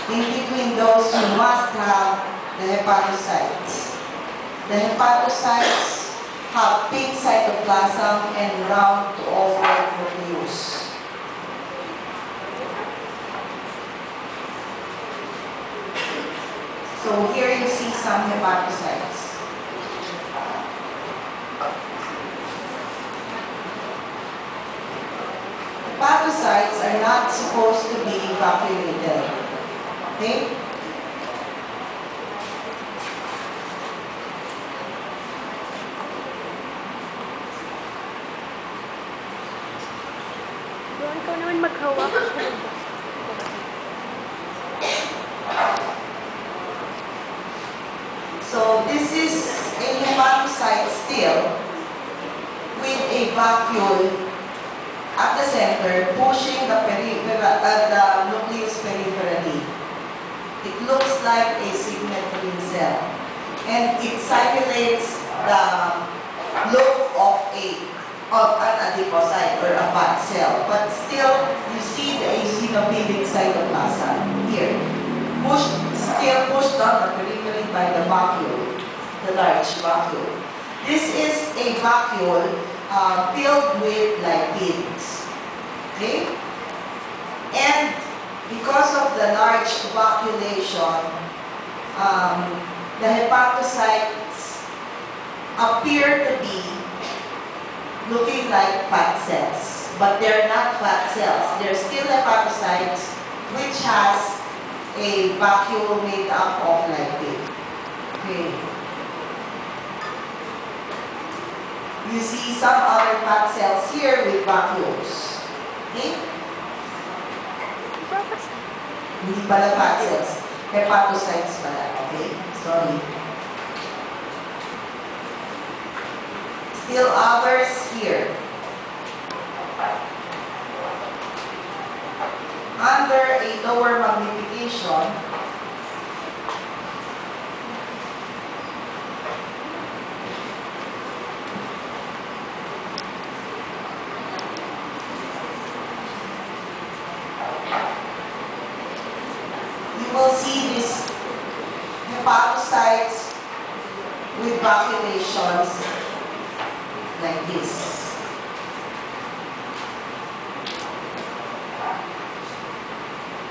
In between those, you must have the hepatocytes. The hepatocytes have pink cytoplasm and round to oval nucleus. So here you see some hepatocytes. Hepatocytes are not supposed to be vacuolated. Okay? Doon ko naman maghawak. So this is a hepatocyte still with a vacuole at the center, pushing the nucleus peripherally. It looks like a sigmoid cell, and it simulates the look of an adipocyte or a fat cell. But still, you see the eosinophilic cytoplasm here, still pushed on the periphery by the vacuole, the large vacuole. This is a vacuole filled with lipids. Okay? And because of the large vacuolation, the hepatocytes appear to be looking like fat cells, but they're not fat cells. They're still hepatocytes, which has a vacuole made up of lipid. Okay. You see some other fat cells here with vacuoles. Okay? Hindi pala fat cells. Hepatocytes pala. Okay? Sorry. Still others here. Under a lower magnification, you will see these hepatocytes with vacuolations like this.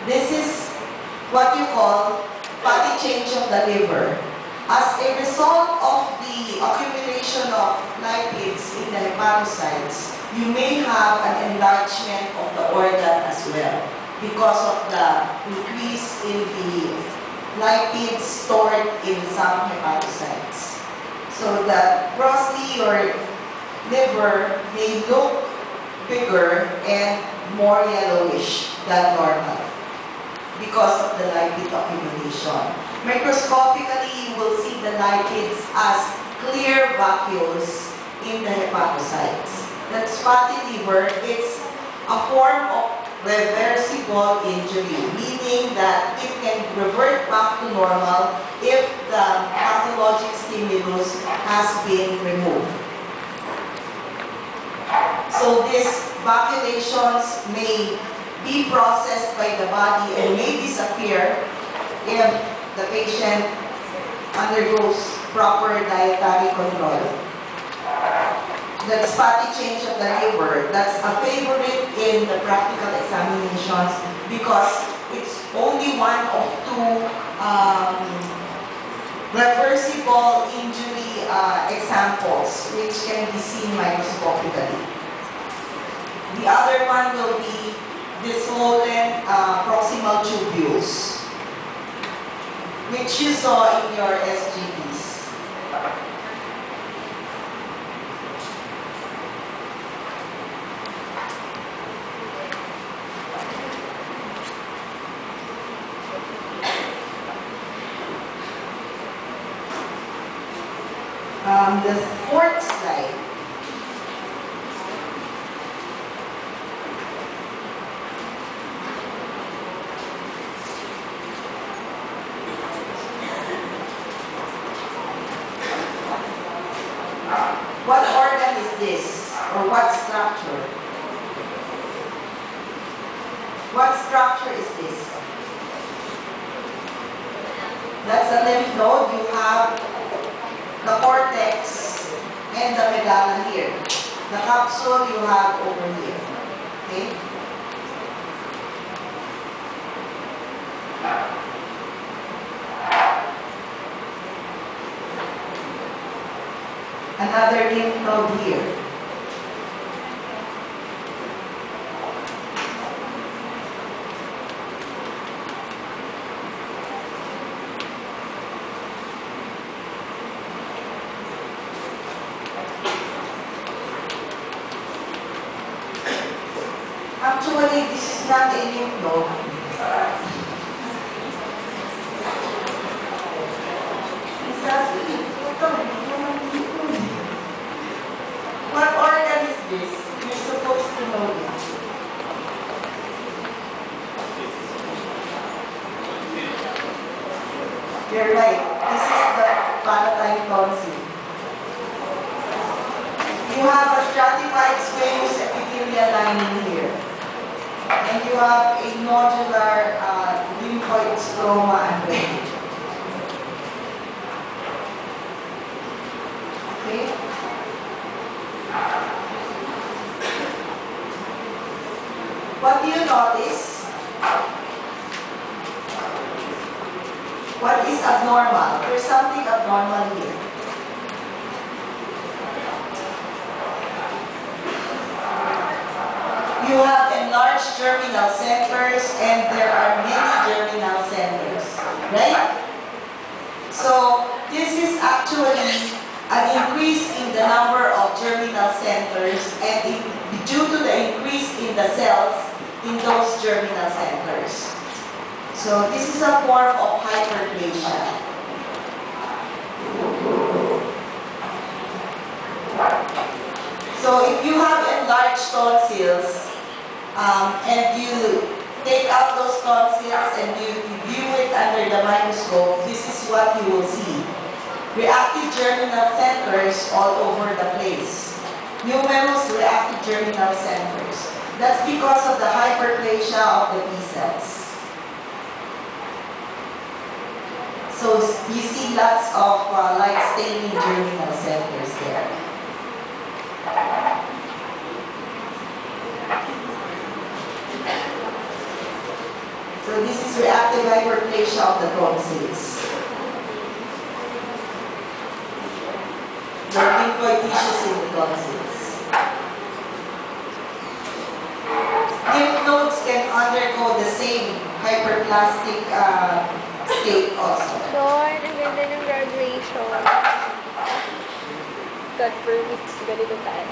This is what you call fatty change of the liver. As a result of the accumulation of lipids in the hepatocytes, you may have an enlargement of the organ as well because of the increase in the lipids stored in some hepatocytes. So the prostate or liver may look bigger and more yellowish than normal because of the lipid accumulation. Microscopically, you will see the lipids as clear vacuoles in the hepatocytes. That's fatty liver. It's a form of reversible injury, meaning that it can revert back to normal if the pathologic stimulus has been removed. So these vacuolations may be processed by the body and may disappear if the patient undergoes proper dietary control. That's fatty change of the liver. That's a favorite in the practical examinations because it's only one of two reversible injury examples which can be seen microscopically. The other one will be the swollen proximal tubules, which you saw in your SGBs. The fourth slide. What organ is this? Or what structure? What structure is this? That's the lymph node. You have the cortex and the medulla here. The capsule you have over here. Okay? Another lymph node here. Actually, this is not a lymph node. What organ is this? You're supposed to know this. You're right. This is the palatine tonsil. You have a stratified squamous epithelial lining here. And you have a nodular lymphoid stroma and drainage. Okay? What do you notice? What is abnormal? There's something abnormal here. You have enlarged germinal centers and there are many germinal centers, right? So this is actually an increase in the number of germinal centers and due to the increase in the cells in those germinal centers. So this is a form of hyperplasia. So if you have enlarged tonsils, and you take out those tonsils and you view it under the microscope, this is what you will see. Reactive germinal centers all over the place. Numerous reactive germinal centers. That's because of the hyperplasia of the B cells. So you see lots of light staining germinal centers there. So this is reactive hyperplasia of the tonsils. The lymphoid tissues in the tonsils. Lymph nodes can undergo the same hyperplastic state also. Lord, ang ganda ng graduation. God permits, ganito tayo.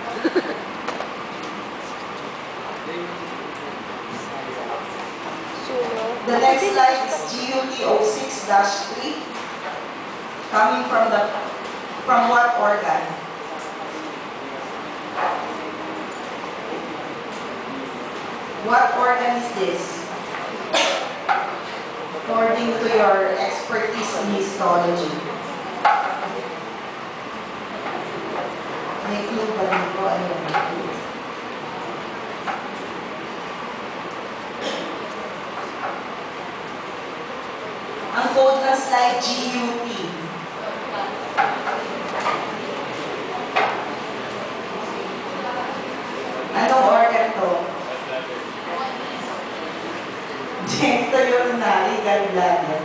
The next slide is GUT06-3, coming from what organ? What organ is this? According to your expertise in histology. May clue ba dito? Ayun. Ang code ng slide, GUT. Anong organ to? Genitourinary gallbladder.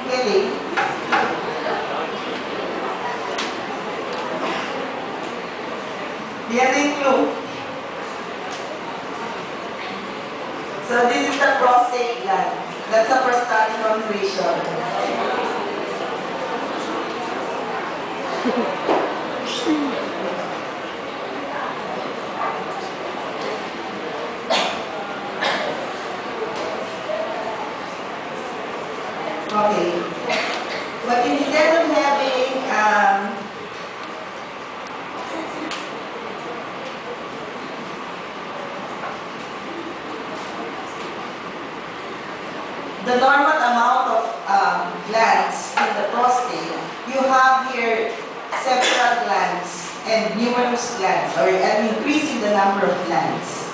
Galing. Yan yung clue. So this is the prostate gland. That's a prostatic conversion. Okay. But instead of having the normal amount of glands in the prostate, you have here several glands and numerous glands, or an increase in the number of glands.